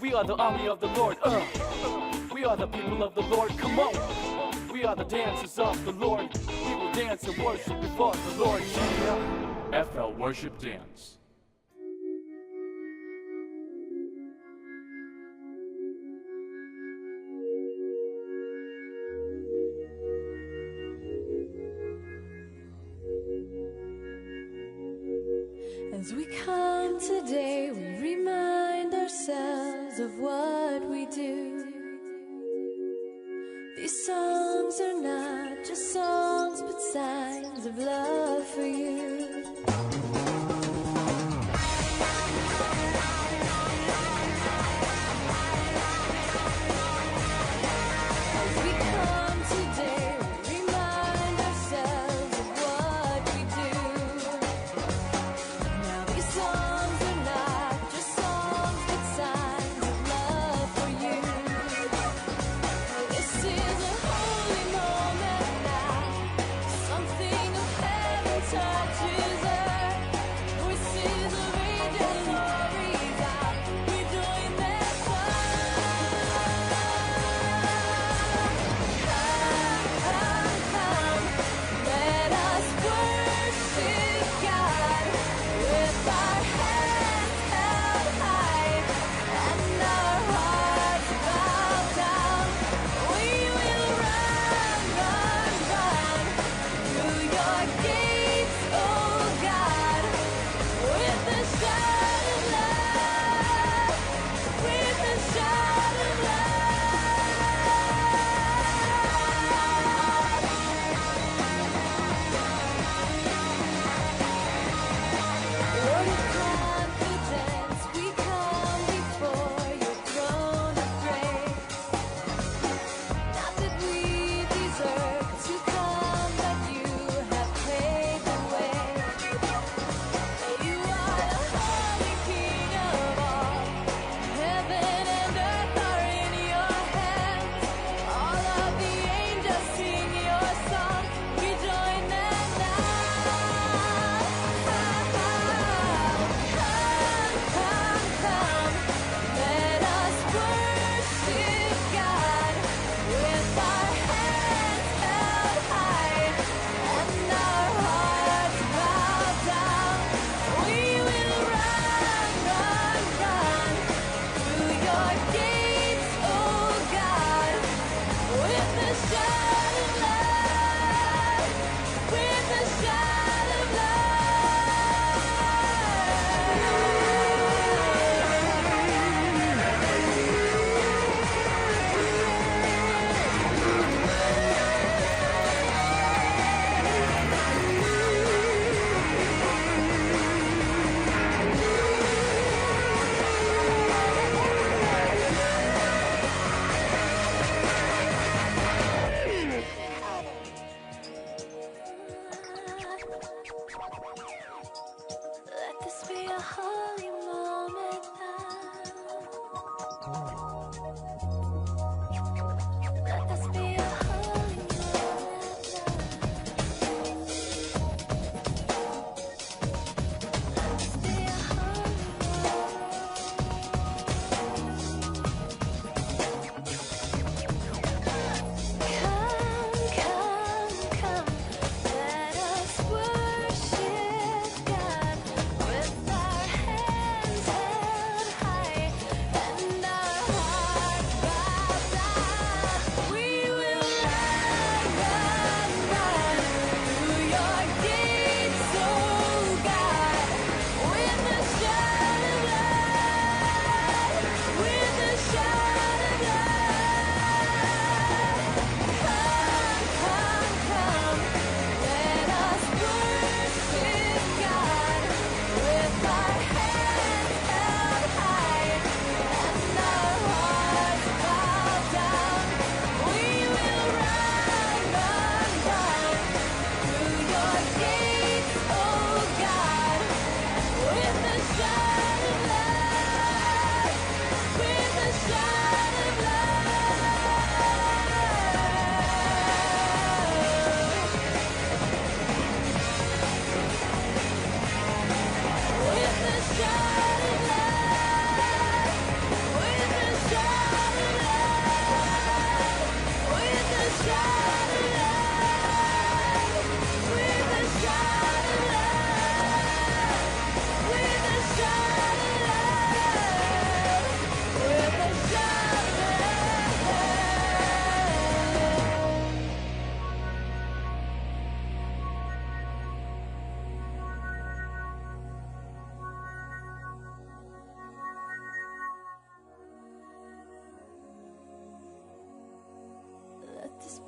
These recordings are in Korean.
We are the army of the Lord. We are the people of the Lord. Come on. We are the dancers of the Lord. We will dance and worship before the Lord. Yeah. FL Worship Dance. As we come today, we remind ourselves of what we do. These songs are not just songs, but signs of love for you. As we come today, we remind ourselves of what we do. Now these songs are not just songs, but signs of love for you. This is a holy moment now, something of heaven touches.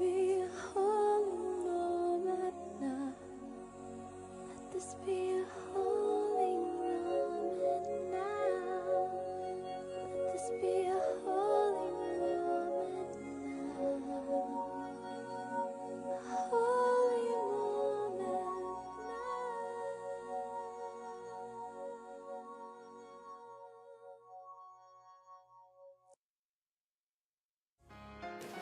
be a holy moment now. Let this be a holy moment now. Let this be a holy moment now. A holy moment now.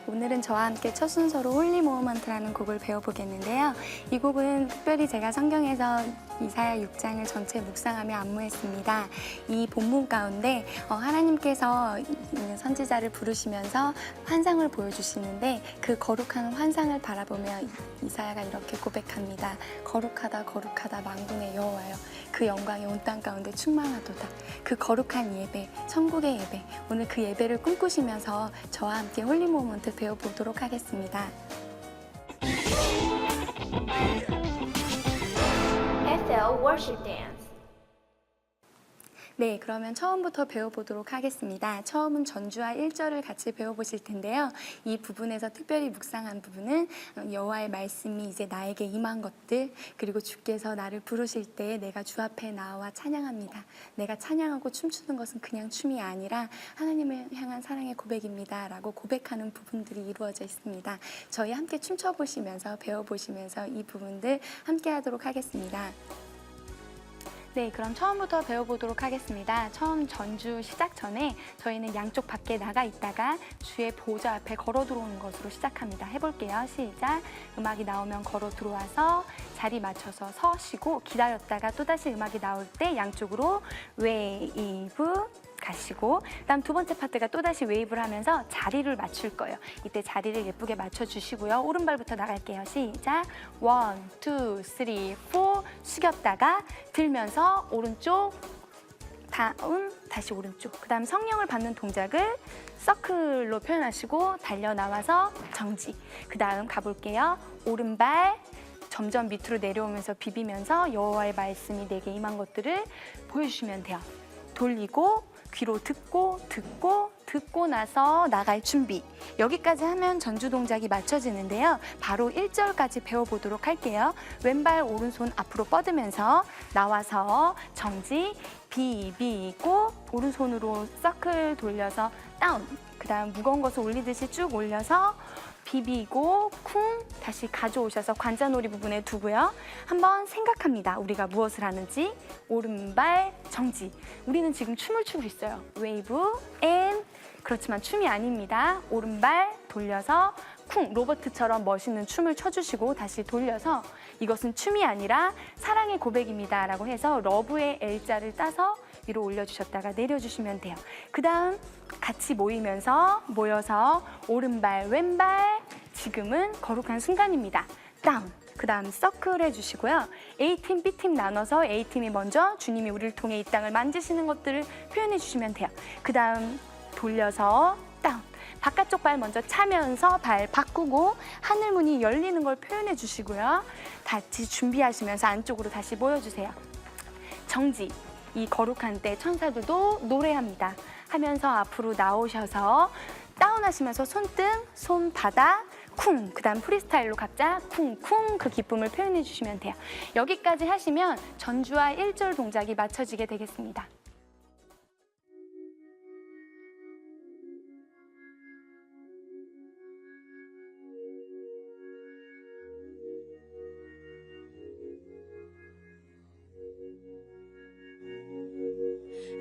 오늘은 저와 함께 첫 순서로 홀리 모먼트라는 곡을 배워보겠는데요. 이 곡은 특별히 제가 성경에서 이사야 6장을 전체 묵상하며 안무했습니다. 이 본문 가운데 하나님께서 선지자를 부르시면서 환상을 보여주시는데 그 거룩한 환상을 바라보며 이사야가 이렇게 고백합니다. 거룩하다 거룩하다 만군의 여호와여, 그 영광이 온 땅 가운데 충만하도다. 그 거룩한 예배, 천국의 예배, 오늘 그 예배를 꿈꾸시면서 저와 함께 홀리 모먼트 배워보도록 하겠습니다. FL Worship Dance. 네, 그러면 처음부터 배워보도록 하겠습니다. 처음은 전주와 1절을 같이 배워보실 텐데요. 이 부분에서 특별히 묵상한 부분은 여호와의 말씀이 이제 나에게 임한 것들, 그리고 주께서 나를 부르실 때 내가 주 앞에 나와 찬양합니다. 내가 찬양하고 춤추는 것은 그냥 춤이 아니라 하나님을 향한 사랑의 고백입니다 라고 고백하는 부분들이 이루어져 있습니다. 저희 함께 춤춰보시면서 배워보시면서 이 부분들 함께 하도록 하겠습니다. 네, 그럼 처음부터 배워보도록 하겠습니다. 처음 전주 시작 전에 저희는 양쪽 밖에 나가 있다가 주의 보좌 앞에 걸어 들어오는 것으로 시작합니다. 해볼게요. 시작. 음악이 나오면 걸어 들어와서 자리 맞춰서 서시고 기다렸다가 또다시 음악이 나올 때 양쪽으로 웨이브 가시고, 그다음 두 번째 파트가 또다시 웨이브를 하면서 자리를 맞출 거예요. 이때 자리를 예쁘게 맞춰주시고요. 오른발부터 나갈게요. 시작. 1, 2, 3, 4 숙였다가 들면서 오른쪽 다운, 다시 오른쪽. 그 다음 성령을 받는 동작을 서클로 표현하시고 달려나와서 정지. 그 다음 가볼게요. 오른발 점점 밑으로 내려오면서 비비면서 여호와의 말씀이 내게 임한 것들을 보여주시면 돼요. 돌리고 귀로 듣고 나서 나갈 준비. 여기까지 하면 전주 동작이 맞춰지는데요. 바로 1절까지 배워보도록 할게요. 왼발 오른손 앞으로 뻗으면서 나와서 정지, 비비고 오른손으로 서클 돌려서 다운. 그 다음 무거운 것을 올리듯이 쭉 올려서 비비고 쿵 다시 가져오셔서 관자놀이 부분에 두고요. 한번 생각합니다. 우리가 무엇을 하는지. 오른발 정지. 우리는 지금 춤을 추고 있어요. 웨이브 앤, 그렇지만 춤이 아닙니다. 오른발 돌려서 쿵, 로버트처럼 멋있는 춤을 춰주시고 다시 돌려서 이것은 춤이 아니라 사랑의 고백입니다 라고 해서 러브의 L자를 따서 위로 올려주셨다가 내려주시면 돼요. 그 다음 같이 모여서 오른발 왼발, 지금은 거룩한 순간입니다. 다운. 그 다음 서클 해주시고요. A팀, B팀 나눠서 A팀이 먼저 주님이 우리를 통해 이 땅을 만지시는 것들을 표현해 주시면 돼요. 그 다음 돌려서 다운. 바깥쪽 발 먼저 차면서 발 바꾸고 하늘 문이 열리는 걸 표현해 주시고요. 같이 준비하시면서 안쪽으로 다시 모여주세요. 정지. 이 거룩한 때 천사들도 노래합니다. 하면서 앞으로 나오셔서 다운하시면서 손등, 손바닥, 쿵, 그 다음 프리스타일로 각자 쿵쿵 그 기쁨을 표현해 주시면 돼요. 여기까지 하시면 전주와 1절 동작이 맞춰지게 되겠습니다.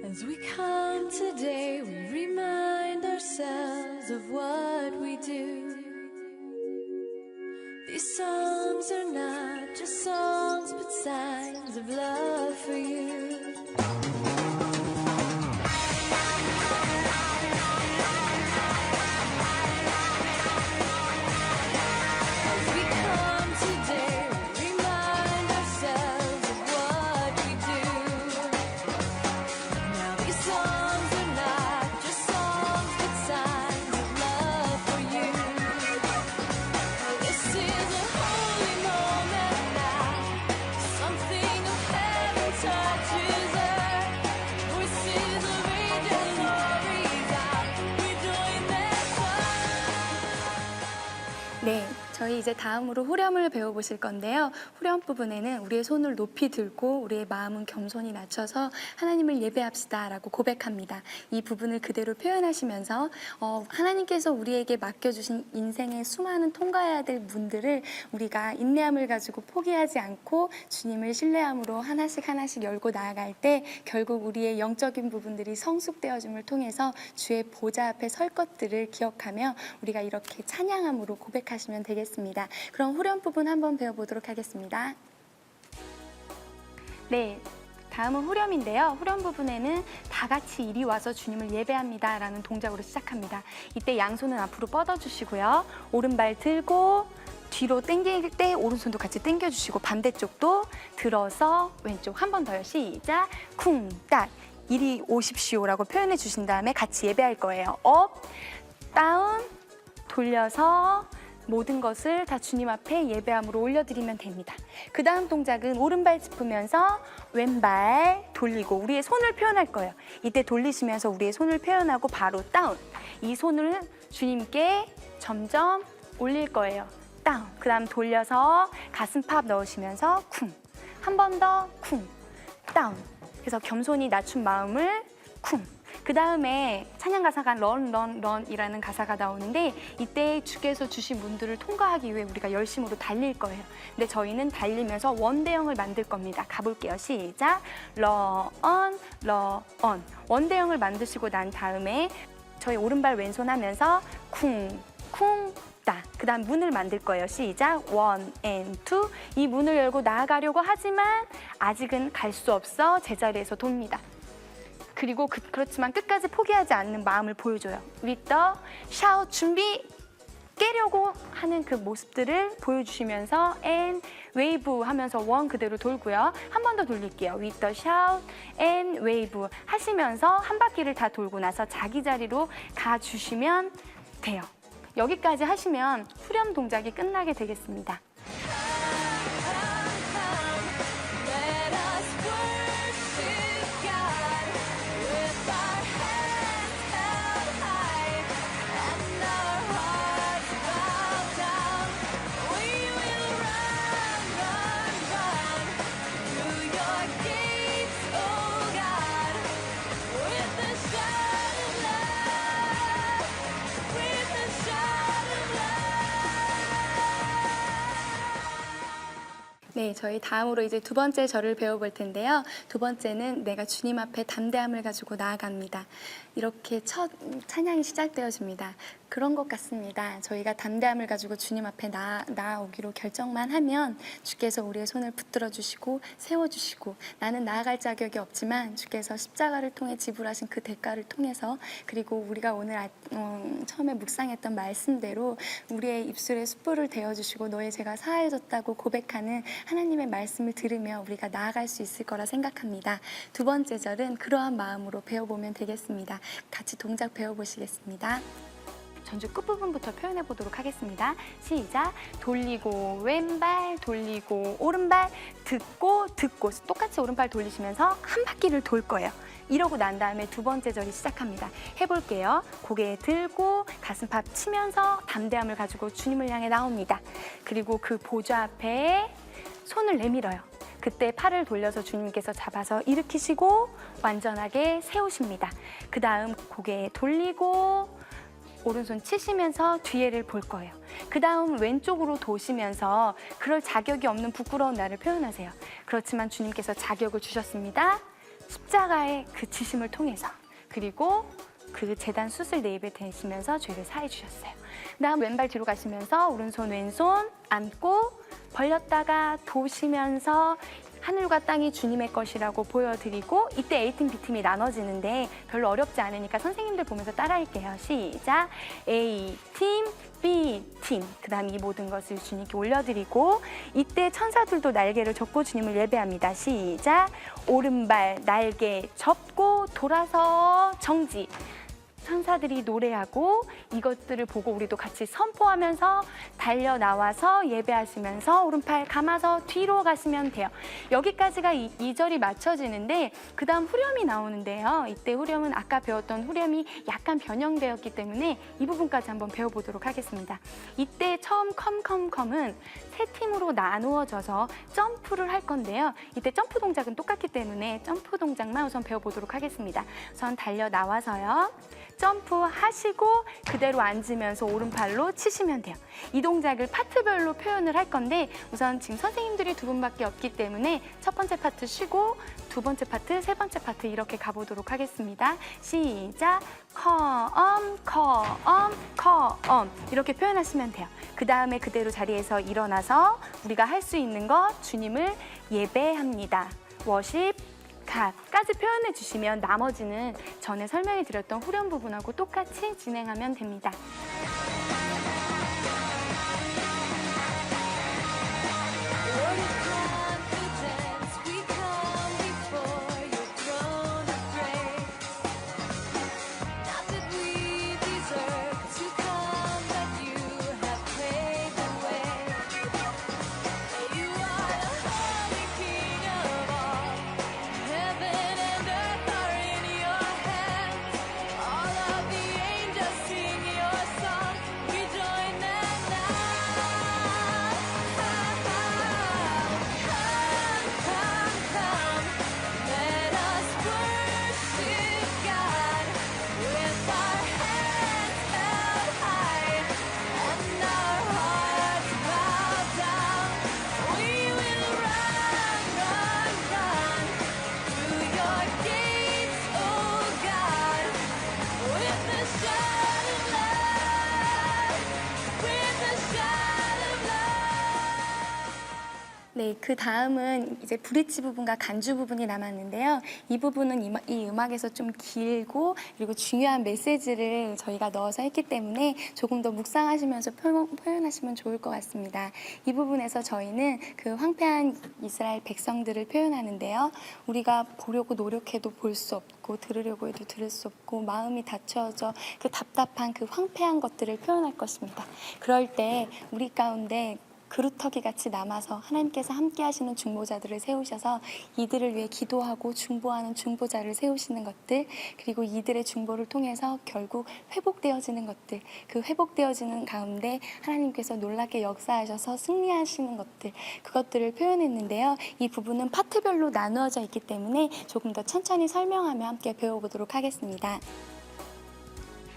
As we come today, we remind ourselves of what we do. These songs are not just songs, but signs of love for you. As we come today, we remind ourselves of what we do. Now these songs are not 저희 이제 다음으로 후렴을 배워보실 건데요. 후렴 부분에는 우리의 손을 높이 들고 우리의 마음은 겸손히 낮춰서 하나님을 예배합시다라고 고백합니다. 이 부분을 그대로 표현하시면서 하나님께서 우리에게 맡겨주신 인생의 수많은 통과해야 될 문들을 우리가 인내함을 가지고 포기하지 않고 주님을 신뢰함으로 하나씩 열고 나아갈 때 결국 우리의 영적인 부분들이 성숙되어짐을 통해서 주의 보좌 앞에 설 것들을 기억하며 우리가 이렇게 찬양함으로 고백하시면 되겠습니다. 그럼 후렴 부분 한번 배워보도록 하겠습니다. 네. 다음은 후렴인데요. 후렴 부분에는 다 같이 이리 와서 주님을 예배합니다 라는 동작으로 시작합니다. 이때 양손은 앞으로 뻗어주시고요. 오른발 들고 뒤로 당길 때 오른손도 같이 당겨주시고 반대쪽도 들어서 왼쪽 한 번 더요. 시작! 쿵! 딱! 이리 오십시오라고 표현해 주신 다음에 같이 예배할 거예요. 업! 다운! 돌려서 모든 것을 다 주님 앞에 예배함으로 올려드리면 됩니다. 그 다음 동작은 오른발 짚으면서 왼발 돌리고 우리의 손을 표현할 거예요. 이때 돌리시면서 우리의 손을 표현하고 바로 다운. 이 손을 주님께 점점 올릴 거예요. 다운. 그 다음 돌려서 가슴팍 넣으시면서 쿵. 한 번 더 쿵. 다운. 그래서 겸손히 낮춘 마음을 쿵. 그 다음에 찬양 가사가 런이라는 가사가 나오는데 이때 주께서 주신 문들을 통과하기 위해 우리가 열심으로 달릴 거예요. 근데 저희는 달리면서 원대형을 만들 겁니다. 가볼게요. 시작! 런. 원대형을 만드시고 난 다음에 저희 오른발 왼손 하면서 쿵, 쿵, 따. 그 다음 문을 만들 거예요. 시작! 원, 앤, 투. 이 문을 열고 나아가려고 하지만 아직은 갈 수 없어 제자리에서 돕니다. 그리고 그렇지만 끝까지 포기하지 않는 마음을 보여줘요. With the shout 준비 깨려고 하는 그 모습들을 보여주시면서 and wave 하면서 원 그대로 돌고요. 한 번 더 돌릴게요. With the shout and wave 하시면서 한 바퀴를 다 돌고 나서 자기 자리로 가주시면 돼요. 여기까지 하시면 후렴 동작이 끝나게 되겠습니다. 네, 저희 다음으로 이제 두 번째 절을 배워볼 텐데요. 두 번째는 내가 주님 앞에 담대함을 가지고 나아갑니다. 이렇게 첫 찬양이 시작되어집니다. 그런 것 같습니다. 저희가 담대함을 가지고 주님 앞에 나아오기로 결정만 하면 주께서 우리의 손을 붙들어 주시고 세워주시고 나는 나아갈 자격이 없지만 주께서 십자가를 통해 지불하신 그 대가를 통해서 그리고 우리가 오늘 처음에 묵상했던 말씀대로 우리의 입술에 숯불을 대어주시고 너의 죄가 사하여졌다고 고백하는 하나님의 말씀을 들으며 우리가 나아갈 수 있을 거라 생각합니다. 두 번째 절은 그러한 마음으로 배워보면 되겠습니다. 같이 동작 배워보시겠습니다. 전주 끝부분부터 표현해 보도록 하겠습니다. 시작! 돌리고 왼발 돌리고 오른발 듣고 똑같이 오른발 돌리시면서 한 바퀴를 돌 거예요. 이러고 난 다음에 두 번째 절이 시작합니다. 해볼게요. 고개 들고 가슴팍 치면서 담대함을 가지고 주님을 향해 나옵니다. 그리고 그 보좌 앞에 손을 내밀어요. 그때 팔을 돌려서 주님께서 잡아서 일으키시고 완전하게 세우십니다. 그 다음 고개 돌리고 오른손 치시면서 뒤에를 볼 거예요. 그 다음 왼쪽으로 도시면서 그럴 자격이 없는 부끄러운 나를 표현하세요. 그렇지만 주님께서 자격을 주셨습니다. 십자가의 그 지심을 통해서 그리고 그 제단 숯을 내 입에 대시면서 죄를 사해 주셨어요. 그 다음 왼발 뒤로 가시면서 오른손 왼손 안고 벌렸다가 도시면서 하늘과 땅이 주님의 것이라고 보여드리고 이때 A팀, B팀이 나눠지는데 별로 어렵지 않으니까 선생님들 보면서 따라할게요. 시작! A팀, B팀 그 다음 이 모든 것을 주님께 올려드리고 이때 천사들도 날개를 접고 주님을 예배합니다. 시작! 오른발 날개 접고 돌아서 정지 천사들이 노래하고 이것들을 보고 우리도 같이 선포하면서 달려 나와서 예배하시면서 오른팔 감아서 뒤로 가시면 돼요. 여기까지가 2절이 맞춰지는데 그 다음 후렴이 나오는데요. 이때 후렴은 아까 배웠던 후렴이 약간 변형되었기 때문에 이 부분까지 한번 배워보도록 하겠습니다. 이때 처음 컴은 세 팀으로 나누어져서 점프를 할 건데요. 이때 점프 동작은 똑같기 때문에 점프 동작만 우선 배워보도록 하겠습니다. 우선 달려 나와서요. 점프하시고 그대로 앉으면서 오른팔로 치시면 돼요. 이 동작을 파트별로 표현을 할 건데 우선 지금 선생님들이 두 분밖에 없기 때문에 첫 번째 파트 쉬고 두 번째 파트, 세 번째 파트 이렇게 가보도록 하겠습니다. 시작! 컴 이렇게 표현하시면 돼요. 그 다음에 그대로 자리에서 일어나서 우리가 할 수 있는 것 주님을 예배합니다. 워십 갓까지 표현해 주시면 나머지는 전에 설명해 드렸던 후렴 부분하고 똑같이 진행하면 됩니다. 네, 그 다음은 이제 브릿지 부분과 간주 부분이 남았는데요. 이 부분은 이 음악에서 좀 길고 그리고 중요한 메시지를 저희가 넣어서 했기 때문에 조금 더 묵상하시면서 표현하시면 좋을 것 같습니다. 이 부분에서 저희는 그 황폐한 이스라엘 백성들을 표현하는데요. 우리가 보려고 노력해도 볼 수 없고 들으려고 해도 들을 수 없고 마음이 닫혀져 그 답답한 그 황폐한 것들을 표현할 것입니다. 그럴 때 우리 가운데 그루터기 같이 남아서 하나님께서 함께 하시는 중보자들을 세우셔서 이들을 위해 기도하고 중보하는 중보자를 세우시는 것들, 그리고 이들의 중보를 통해서 결국 회복되어지는 것들, 그 회복되어지는 가운데 하나님께서 놀랍게 역사하셔서 승리하시는 것들, 그것들을 표현했는데요. 이 부분은 파트별로 나누어져 있기 때문에 조금 더 천천히 설명하며 함께 배워보도록 하겠습니다.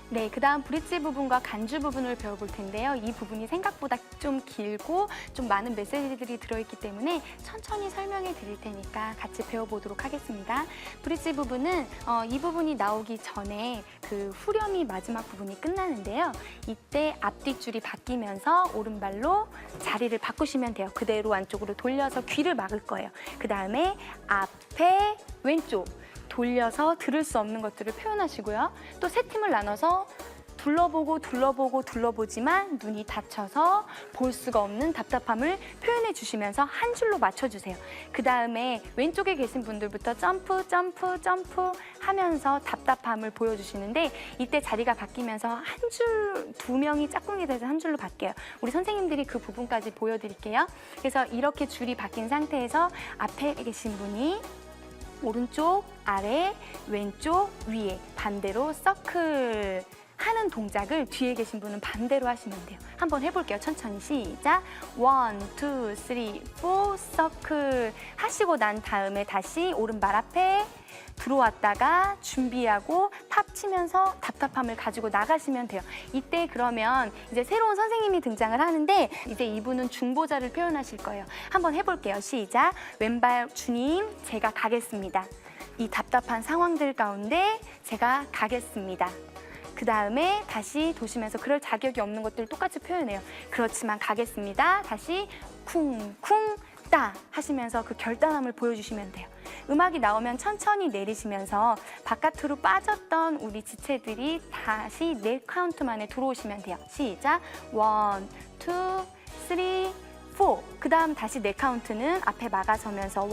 네, 그 다음 브릿지 부분과 간주 부분을 배워볼 텐데요. 이 부분이 생각보다 좀 길고 좀 많은 메시지들이 들어있기 때문에 천천히 설명해 드릴 테니까 같이 배워보도록 하겠습니다. 브릿지 부분은 이 부분이 나오기 전에 그 후렴이 마지막 부분이 끝나는데요. 이때 앞뒤줄이 바뀌면서 오른발로 자리를 바꾸시면 돼요. 그대로 안쪽으로 돌려서 귀를 막을 거예요. 그 다음에 앞에 왼쪽 돌려서 들을 수 없는 것들을 표현하시고요. 또 세 팀을 나눠서 둘러보지만 눈이 닫혀서 볼 수가 없는 답답함을 표현해 주시면서 한 줄로 맞춰주세요. 그 다음에 왼쪽에 계신 분들부터 점프 하면서 답답함을 보여주시는데 이때 자리가 바뀌면서 두 명이 짝꿍이 돼서 한 줄로 바뀌어요. 우리 선생님들이 그 부분까지 보여드릴게요. 그래서 이렇게 줄이 바뀐 상태에서 앞에 계신 분이 오른쪽, 아래, 왼쪽, 위에 반대로 서클 하는 동작을 뒤에 계신 분은 반대로 하시면 돼요. 한번 해볼게요. 천천히 시작. 1, 2, 3, 4 서클 하시고 난 다음에 다시 오른발 앞에 들어왔다가 준비하고 팝 치면서 답답함을 가지고 나가시면 돼요. 이때 그러면 이제 새로운 선생님이 등장을 하는데 이제 이분은 중보자를 표현하실 거예요. 한번 해볼게요. 시작. 왼발 주님 제가 가겠습니다. 이 답답한 상황들 가운데 제가 가겠습니다. 그 다음에 다시 도시면서 그럴 자격이 없는 것들 똑같이 표현해요. 그렇지만 가겠습니다. 다시 쿵쿵 따 하시면서 그 결단함을 보여주시면 돼요. 음악이 나오면 천천히 내리시면서 바깥으로 빠졌던 우리 지체들이 다시 4카운트 만에 들어오시면 돼요. 시작. 1, 2, 3, 4. 그 다음 다시 4카운트는 앞에 막아서면서 1,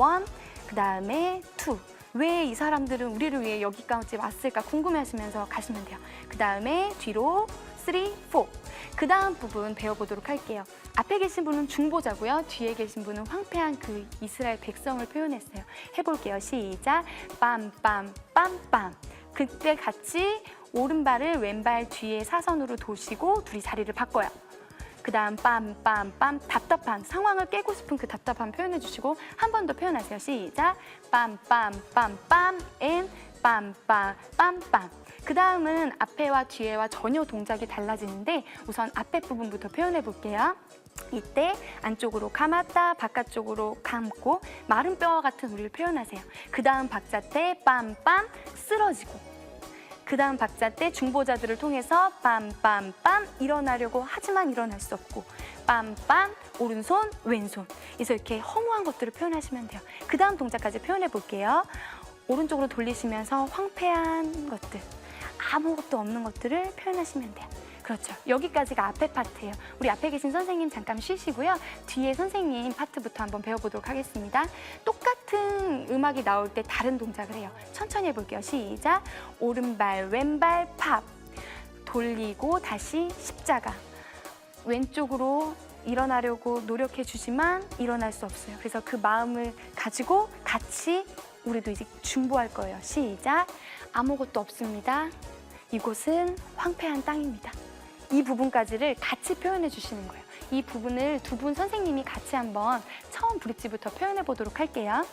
그 다음에 2, 왜 이 사람들은 우리를 위해 여기까지 왔을까 궁금해하시면서 가시면 돼요. 그 다음에 뒤로 3, 4. 그 다음 부분 배워보도록 할게요. 앞에 계신 분은 중보자고요. 뒤에 계신 분은 황폐한 그 이스라엘 백성을 표현했어요. 해볼게요. 시작. 빰빰 빰빰. 그때 같이 오른발을 왼발 뒤에 사선으로 도시고 둘이 자리를 바꿔요. 그 다음 빰빰빰. 답답한 상황을 깨고 싶은 그 답답한 표현해 주시고 한 번 더 표현하세요. 시작. 빰빰빰빰 앤 빰빰빰빰. 그 다음은 앞에와 뒤에와 전혀 동작이 달라지는데 우선 앞에 부분부터 표현해 볼게요. 이때 안쪽으로 감았다, 바깥쪽으로 감고 마른 뼈와 같은 우리를 표현하세요. 그 다음 박자 때 빰빰 쓰러지고 그 다음 박자 때 중보자들을 통해서 빰빰빰 일어나려고 하지만 일어날 수 없고 빰빰 오른손 왼손 그래서 이렇게 허무한 것들을 표현하시면 돼요. 그 다음 동작까지 표현해 볼게요. 오른쪽으로 돌리시면서 황폐한 것들 아무것도 없는 것들을 표현하시면 돼요. 그렇죠. 여기까지가 앞에 파트예요. 우리 앞에 계신 선생님 잠깐 쉬시고요. 뒤에 선생님 파트부터 한번 배워보도록 하겠습니다. 똑같은 음악이 나올 때 다른 동작을 해요. 천천히 해볼게요. 시작. 오른발 왼발 팝 돌리고 다시 십자가 왼쪽으로 일어나려고 노력해 주지만 일어날 수 없어요. 그래서 그 마음을 가지고 같이 우리도 이제 중보할 거예요. 시작. 아무것도 없습니다. 이곳은 황폐한 땅입니다. 이 부분까지를 같이 표현해 주시는 거예요. 이 부분을 두 분 선생님이 같이 한번 처음 브릿지부터 표현해 보도록 할게요.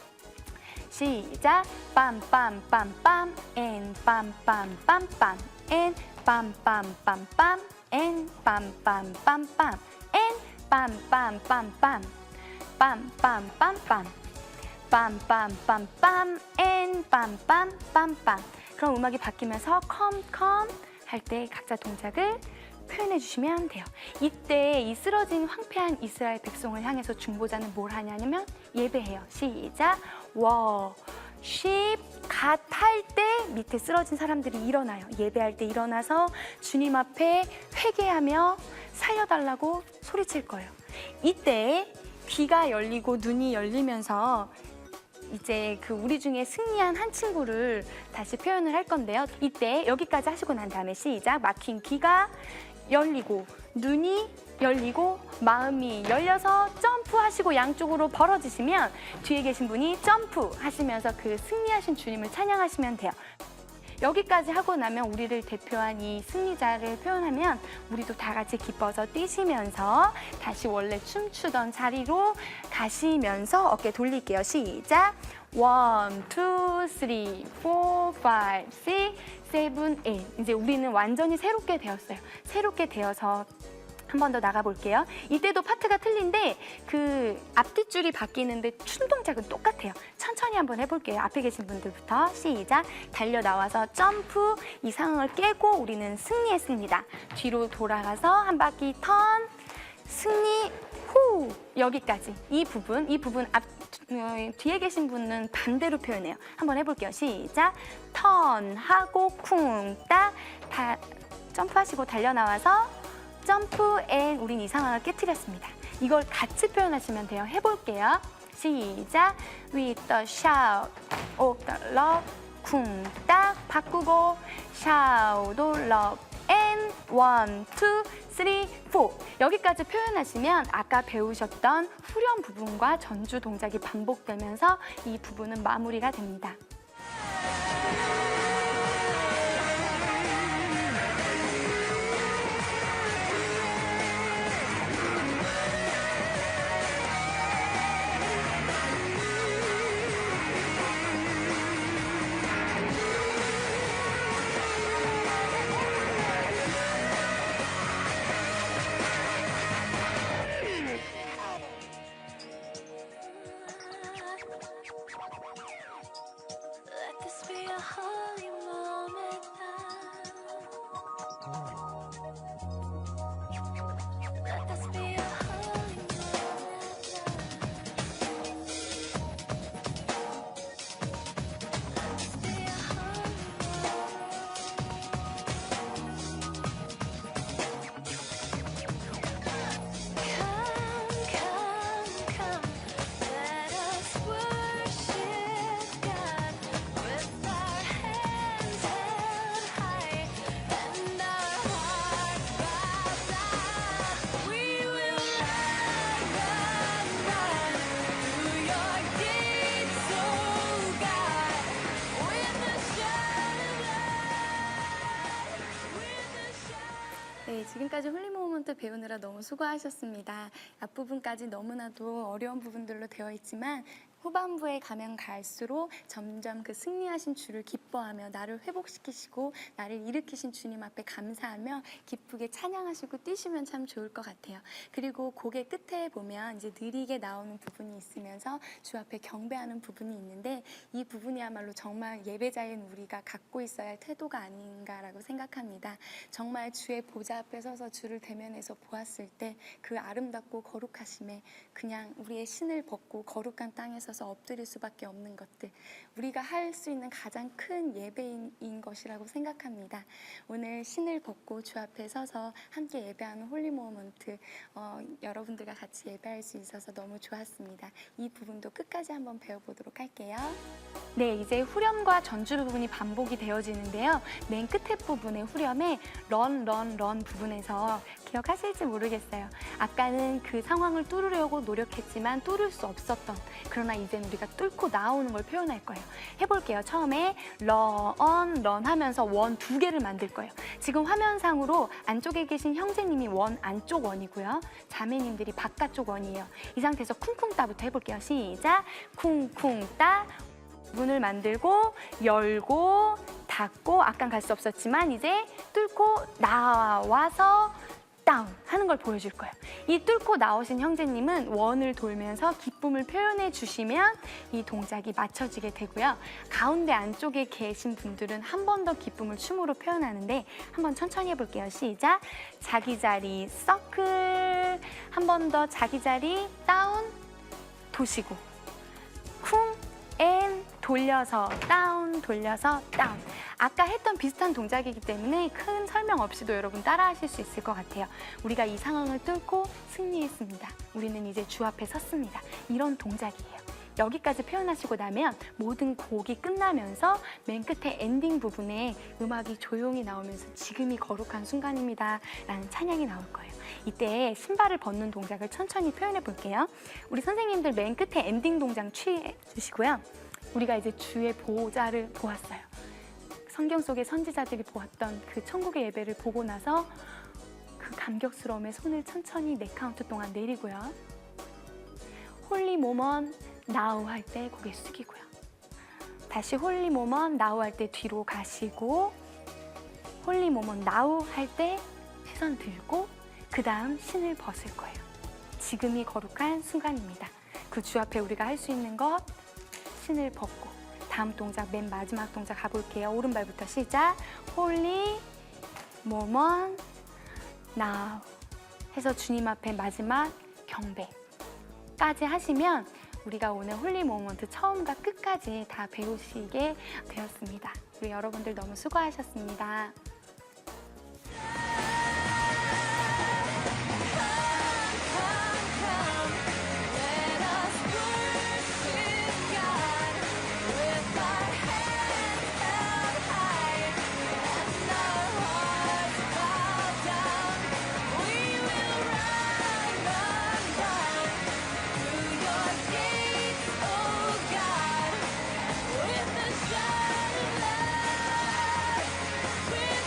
시작. 빰빰빰빰 앤 빰빰빰빰 앤 빰빰빰빰 앤 빰빰빰빰 앤 빰빰빰빰 빰빰빰빰 빰빰빰빰 앤 빰빰빰빰. 그럼 음악이 바뀌면서 컴컴 할 때 각자 동작을 표현해 주시면 돼요. 이때 이 쓰러진 황폐한 이스라엘 백성을 향해서 중보자는 뭘 하냐면 예배해요. 시작. 워십 갓 할 때 밑에 쓰러진 사람들이 일어나요. 예배할 때 일어나서 주님 앞에 회개하며 살려달라고 소리칠 거예요. 이때 귀가 열리고 눈이 열리면서 이제 그 우리 중에 승리한 한 친구를 다시 표현을 할 건데요. 이때 여기까지 하시고 난 다음에 시작. 막힌 귀가 열리고 눈이 열리고 마음이 열려서 점프하시고 양쪽으로 벌어지시면 뒤에 계신 분이 점프하시면서 그 승리하신 주님을 찬양하시면 돼요. 여기까지 하고 나면 우리를 대표한 이 승리자를 표현하면 우리도 다 같이 기뻐서 뛰시면서 다시 원래 춤추던 자리로 가시면서 어깨 돌릴게요. 시작. 1, 2, 3, 4, 5, 6, 7, 8. 이제 우리는 완전히 새롭게 되었어요. 새롭게 되어서 한 번 더 나가볼게요. 이때도 파트가 틀린데 그 앞뒤줄이 바뀌는데 춤 동작은 똑같아요. 천천히 한번 해볼게요. 앞에 계신 분들부터 시작. 달려 나와서 점프. 이 상황을 깨고 우리는 승리했습니다. 뒤로 돌아가서 한 바퀴 턴. 승리. 후. 여기까지. 이 부분 뒤에 계신 분은 반대로 표현해요. 한번 해볼게요. 시작. 턴하고 쿵딱 점프하시고 달려 나와서 점프 앤 우린 이 상황을 깨트렸습니다. 이걸 같이 표현하시면 돼요. 해볼게요. 시작. With the shout of the love 쿵딱 바꾸고 shout of love and 1, 2, 3, 4 여기까지 표현하시면 아까 배우셨던 후렴 부분과 전주 동작이 반복되면서 이 부분은 마무리가 됩니다. Let this be a home. 지금까지 홀리 모먼트 배우느라 너무 수고하셨습니다. 앞부분까지 너무나도 어려운 부분들로 되어 있지만 후반부에 가면 갈수록 점점 그 승리하신 주를 기뻐하며 나를 회복시키시고 나를 일으키신 주님 앞에 감사하며 기쁘게 찬양하시고 뛰시면 참 좋을 것 같아요. 그리고 곡의 끝에 보면 이제 느리게 나오는 부분이 있으면서 주 앞에 경배하는 부분이 있는데 이 부분이야말로 정말 예배자인 우리가 갖고 있어야 할 태도가 아닌가라고 생각합니다. 정말 주의 보좌 앞에 서서 주를 대면해서 보았을 때 그 아름답고 거룩하심에 그냥 우리의 신을 벗고 거룩한 땅에 서서 엎드릴 수밖에 없는 것들, 우리가 할 수 있는 가장 큰 예배인 것이라고 생각합니다. 오늘 신을 벗고 주 앞에 서서 함께 예배하는 홀리 모먼트 여러분들과 같이 예배할 수 있어서 너무 좋았습니다. 이 부분도 끝까지 한번 배워보도록 할게요. 네, 이제 후렴과 전주 부분이 반복이 되어지는데요. 맨 끝에 부분의 후렴에 런 부분에서 기억하실지 모르겠어요. 아까는 그 상황을 뚫으려고 노력했지만 뚫을 수 없었던, 그러나 이제는 우리가 뚫고 나오는 걸 표현할 거예요. 해볼게요. 처음에 런 하면서 원 2개를 만들 거예요. 지금 화면상으로 안쪽에 계신 형제님이 원 안쪽 원이고요. 자매님들이 바깥쪽 원이에요. 이 상태에서 쿵쿵 따부터 해볼게요. 시작! 쿵쿵 따. 문을 만들고 열고 닫고, 아깐 갈 수 없었지만 이제 뚫고 나와서 다운 하는 걸 보여줄 거예요. 이 뚫고 나오신 형제님은 원을 돌면서 기쁨을 표현해 주시면 이 동작이 맞춰지게 되고요. 가운데 안쪽에 계신 분들은 한 번 더 기쁨을 춤으로 표현하는데 한번 천천히 해볼게요. 시작! 자기 자리 서클, 한 번 더 자기 자리 다운 도시고, 쿵 앤 돌려서 다운, 돌려서 다운. 아까 했던 비슷한 동작이기 때문에 큰 설명 없이도 여러분 따라하실 수 있을 것 같아요. 우리가 이 상황을 뚫고 승리했습니다. 우리는 이제 주 앞에 섰습니다. 이런 동작이에요. 여기까지 표현하시고 나면 모든 곡이 끝나면서 맨 끝에 엔딩 부분에 음악이 조용히 나오면서 지금이 거룩한 순간입니다 라는 찬양이 나올 거예요. 이때 신발을 벗는 동작을 천천히 표현해 볼게요. 우리 선생님들 맨 끝에 엔딩 동작 취해 주시고요. 우리가 이제 주의 보좌를 보았어요. 성경 속의 선지자들이 보았던 그 천국의 예배를 보고 나서 그 감격스러움에 손을 천천히 4카운트 동안 내리고요. 홀리 모먼 나우 할 때 고개 숙이고요. 다시 홀리 모먼 나우 할 때 뒤로 가시고, 홀리 모먼 나우 할 때 시선 들고, 그 다음 신을 벗을 거예요. 지금이 거룩한 순간입니다. 그 주 앞에 우리가 할 수 있는 것, 신을 벗고 다음 동작, 맨 마지막 동작 가볼게요. 오른발부터 시작! 홀리 모먼 나우 해서 주님 앞에 마지막 경배까지 하시면 우리가 오늘 홀리 모먼트 처음과 끝까지 다 배우시게 되었습니다. 우리 여러분들 너무 수고하셨습니다. With the shadow of light, with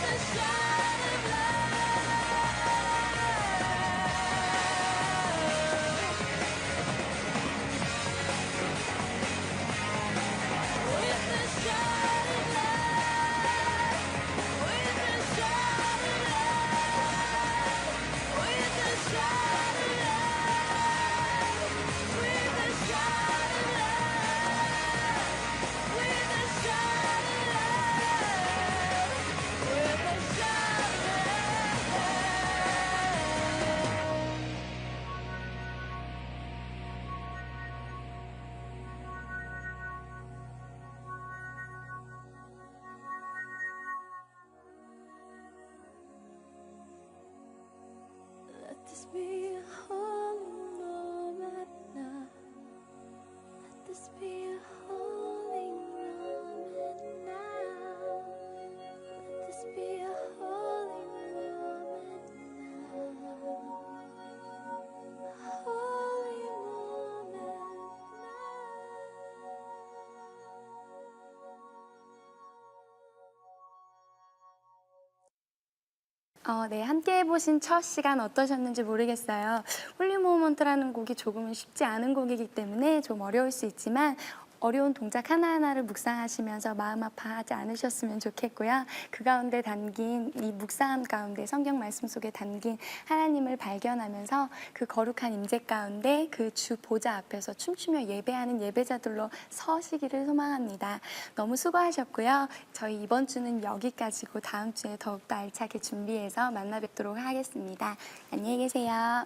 네, 함께 해보신 첫 시간 어떠셨는지 모르겠어요. 홀리 모먼트라는 곡이 조금은 쉽지 않은 곡이기 때문에 좀 어려울 수 있지만 어려운 동작 하나하나를 묵상하시면서 마음 아파하지 않으셨으면 좋겠고요. 그 가운데 담긴 이 묵상함 가운데 성경 말씀 속에 담긴 하나님을 발견하면서 그 거룩한 임재 가운데 그 주 보좌 앞에서 춤추며 예배하는 예배자들로 서시기를 소망합니다. 너무 수고하셨고요. 저희 이번 주는 여기까지고 다음 주에 더욱더 알차게 준비해서 만나 뵙도록 하겠습니다. 안녕히 계세요.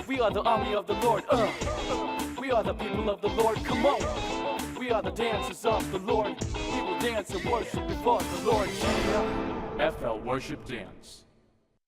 We are the army of the Lord. We are the people of the Lord. Come on. We are the dancers of the Lord. We will dance and worship before the Lord. FL Worship Dance.